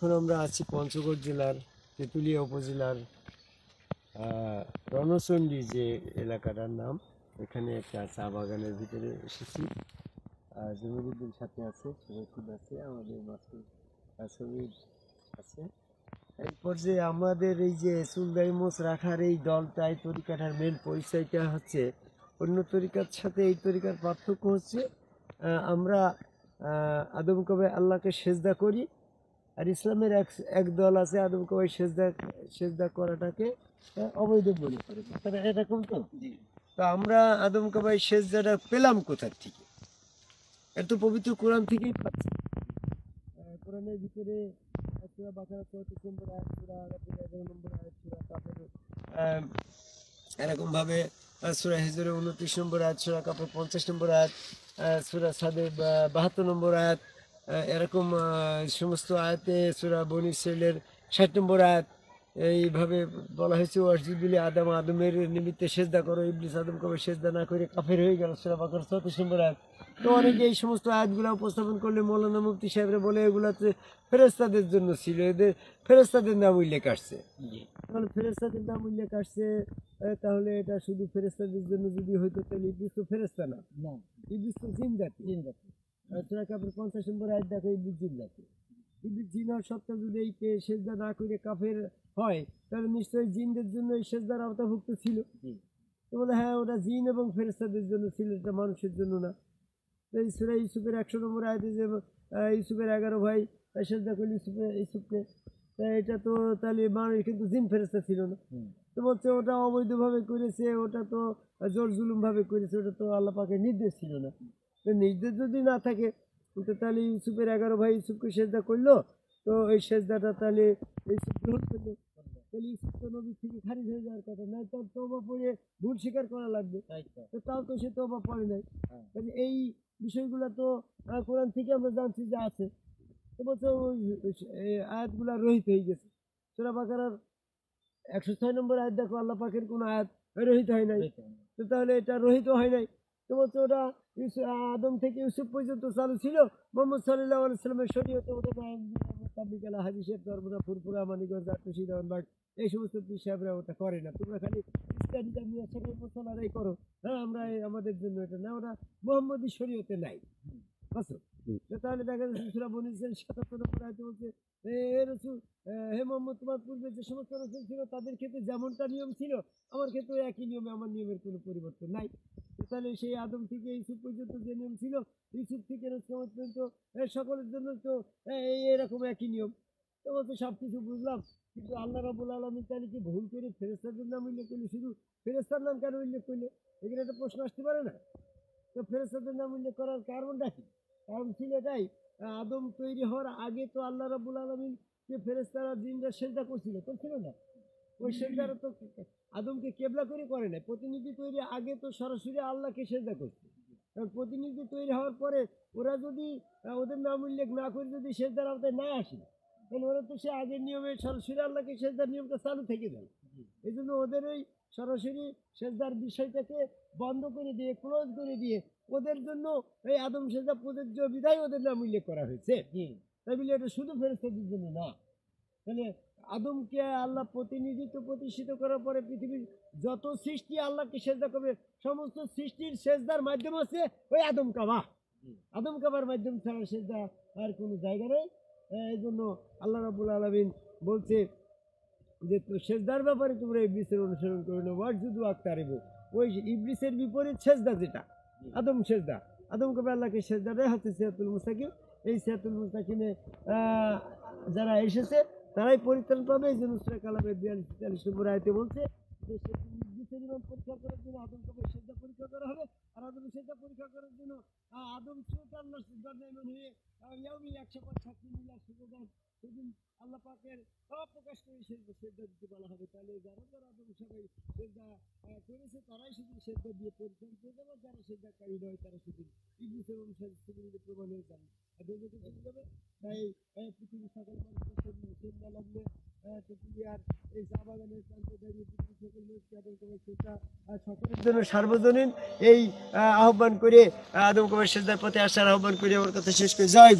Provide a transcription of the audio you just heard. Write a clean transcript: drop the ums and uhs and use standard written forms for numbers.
এখন আমরা আছি পঞ্চগড় জেলার তেঁতুলিয়া উপজেলার রণচণ্ডী যে এলাকাটার নাম, এখানে একটা চা বাগানের ভিতরে এসেছি। জমিরুদ্দিন সাথে আছে, সুরক্ষিত আছে, আমাদের মাসুদ ছবির আছে। এরপর যে আমাদের এই যে চুলদারি মোচ রাখার এই দলটাই তরিকাটার মেন পরিচয়টা হচ্ছে, অন্য তরিকার সাথে এই তরিকার পার্থক্য হচ্ছে আমরা আদম কবে আল্লাহকে সেজদা করি, আর ইসলামের এক দল আছে আদম কবে সেজদা করাটাকে অবৈধ মনে করে। তারা এরকম তো। তো আমরা আদম কবাই সেজদাটা পেলাম কোথার থেকে? এত পবিত্র কোরআন থেকেই পাচ্ছি। কোরআনের ভিতরে সূরা বাকারা 34 নম্বর আয়াত, সূরা আরাফের 11 নম্বর আয়াত, সূরা কাফের এরকম ভাবে সূরা হিজরে 29 নম্বর আয়াত, সূরা কাফের 50 নম্বর আয়াত, সূরা সাদে 72 নম্বর আয়াত, এরকম সমস্ত আয়াতে, সূরা বনী ইসরাঈলের 60 নম্বর আয়াত, এইভাবে বলা হয়েছে ওয়াসজুদুল আদমের নিমিত্তে সেজদা করো। ইবলিস আদম কবে সেজদা না করে কাফের হয়ে গেল, সূরা বাকারা 34 নম্বর আয়াত। তো অনেকে এই সমস্ত আয়াতগুলো উপস্থাপন করলে মৌলানা মুফতি সাহেবরা বলে এগুলাতে ফেরেশতাদের জন্য ছিল, এদের ফেরেশতাদের নাম উল্লেখ আসছে। তাহলে ফেরেশতাদের নাম উল্লেখ আসছে, তাহলে এটা শুধু ফেরেশতাদের জন্য যদি হইতো তাহলে ইবলিস তো ফেরেশতা না, ইবলিস তো জিন জাতি। সূরা কাফের 50 নম্বর আয়াত দেখো, ইবলিস জিন জাতি। ইবলিস জিন হওয়ার সত্ত্বেও যদি এই সেজদা না করে কাফের হয়, তাহলে নিশ্চয়ই জিনদের জন্য এই সেজদার আওতাভুক্ত ছিল। তো বলে হ্যাঁ, ওটা জিন এবং ফেরেশতাদের জন্য ছিল, এটা মানুষের জন্য না। এই সূরা ইউসুফের 100 নম্বর আয়াতে যে ইউসুফের 11 ভাই সেজদা করল ইউসুফকে, এটা তো তাহলে মানুষ, কিন্তু জিন ফেরেশতা ছিল না। তো বলছে ওটা অবৈধভাবে করেছে, ওটা তো জোর জুলুম ভাবে করেছে, ওটা তো আল্লাহ পাকের নির্দেশ ছিল না। তো নির্দেশ যদি না থাকে, তো তাহলে ইউসুফের 11 ভাই ইউসুফকে সেজদা করলো, তো এই সেজদাটা তাহলে ইউসুফ গ্রহণ করলো, তাহলে ইউসুফ তো নবী থেকে খারিজ হয়ে যাওয়ার কথা নয়, তার তওবা পড়ে ভুল স্বীকার করা লাগবে। তো তাও তো সে তওবা পড়ে নাই। তাহলে এই বিষয়গুলো তো কোরআন থেকে আমরা জানছি যে আছে। তো বলছে ওই আয়াতগুলা রহিত হয়ে গেছে। সূরা বাকারার 106 নম্বর আয়াত দেখো, আল্লাহ পাকের কোন আয়াত রহিত হয় নাই। তো তাহলে এটা রহিত হয় নাই। তো বলছে ওটা আদম থেকে ইউসুফ পর্যন্ত চালু ছিল। মুহাম্মদ সাল্লাল্লাহু আলাইহি ওয়াসাল্লামের শরীয়তে ওটা তাবলিগালা হাদিসের দরবরা ফুরফুরা মানিগঞ্জ আত্মশীল বাট এই সমস্ত পীর সাহেবরা ওটা করে না। তোমরা খালি স্টাডিটা নিয়ে শরীয়ত মশলারাই করো। হ্যাঁ, আমরা আমাদের জন্য এটা না, ওটা মুহাম্মদী শরীয়তে নাই। বুঝছো? তাহলে দেখা যাচ্ছে সূরা বনী ইসরাঈল 77 নম্বর আয়াতে বলছে, হে রাসূল, হে মুহাম্মদ, তোমার পূর্বে যে সমস্ত রাসূল ছিল তাদের ক্ষেত্রে যেমনটা নিয়ম ছিল আমার ক্ষেত্রে একই নিয়মে, আমার নিয়মের কোনো পরিবর্তন নাই। তাহলে সেই আদম থেকে ইউসুফ পর্যন্ত যে নিয়ম ছিল, ইউসুফ থেকে রাসূল পর্যন্ত সকলের জন্য তো এরকম একই নিয়ম। তো বলছে সব কিছু বুঝলাম, কিন্তু আল্লাহ রাব্বুল আলামিন তাহলে কি ভুল করে ফেরেশতাদের নাম উল্লেখ করলে? শুধু ফেরেশতার নাম কেন উল্লেখ করলে? এখানে একটা প্রশ্ন আসতে পারে না? তো ফেরেশতাদের নাম উল্লেখ করার কারণটা কি? কারণ ছিল এটাই, আদম তৈরি হওয়ার আগে তো আল্লাহ রাব্বুল আলামিন যে ফেরেশতারা জিনরা সেজদা করছিল না? ওই সেজদারা তো আদমকে কেবলা করে নাই। প্রতিনিধি তৈরি আগে তো সরাসরি আল্লাহকে সেজদা করছে। কারণ প্রতিনিধি তৈরি হওয়ার পরে ওরা যদি ওদের নাম উল্লেখ না করে যদি সেজদার আওতায় না আসে, তাহলে ওরা তো সে আগের নিয়মে সরাসরি আল্লাহকে সেজদার নিয়মটা চালু থেকে যায়। এই জন্য ওদের ওই সরাসরি সেজদার বিষয়টাকে বন্ধ করে দিয়ে, ক্লোজ করে দিয়ে, ওদের জন্য এই আদম সেজদা প্রযোজ্য বিধায় ওদের নাম উল্লেখ করা হয়েছে। তাই বলে এটা শুধু ফেরেশতাদের জন্য না। তাহলে আদমকে আল্লাহ প্রতিনিধিত্ব প্রতিষ্ঠিত করার পরে পৃথিবীর যত সৃষ্টি আল্লাহকে সেজদা করবে, সমস্ত সৃষ্টির সেজদার মাধ্যম আছে ওই আদম কাবা। আদম কাবার মাধ্যম ছাড়া সেজদা আর কোনো জায়গা নেই। এই জন্য আল্লাহ রাব্বুল আলামিন বলছে যে সেজদার ব্যাপারে তোমরা ইবলিসের অনুসরণ করো না, ওয়াসজুদু ওয়াকতারিবু। ওই ইবলিসের বিপরীত সেজদা যেটা আদম সেজদা, আদম কবে আল্লাহকে সেজদাটাই হচ্ছে সিরাতুল মুস্তাকিম। এই সিরাতুল মুস্তাকিমে যারা এসেছে তারাই পরিত্রাণ পাবে। এই জন্য সূরা কালামের 42-43 নম্বর আয়াতে বলছে যে ইবলিসের ইমান পরীক্ষা করার জন্য আদম কবে সেজদা পরীক্ষা করা হবে, আর আদমের সেজদা পরীক্ষা করার জন্য আদম ছোট আল্লাহর দরজায় হয়ে ইয়াউমি 105 সাক্ষী মিলার সুযোগ সেদিন আল্লাহ পাকের প্রকাশ করে সেজদা দিতে বলা হবে। তাহলে যারা আদম সবাই সেজদা করেছে তারাই সেদিন সেজদা দিয়ে পরিত্রাণ পেয়ে যাবে, যারা সেজদাকারী নয় তারা সেদিন ইবলিসের অনুসারী সেদিন প্রমাণ হয়ে যাবে, চলে যাবে। তাই পৃথিবীর সকল মানুষের সেজদা লাগলে তেঁতুলিয়ার এই চা বাগানের প্রান্তে দাঁড়িয়ে পৃথিবীর সকল মানুষকে আদম কবর সেজদা সকলের জন্য সার্বজনীন এই আহ্বান করে আদম কবর সেজদার পথে আসার আহ্বান করে ওর কথা শেষ করে জয়।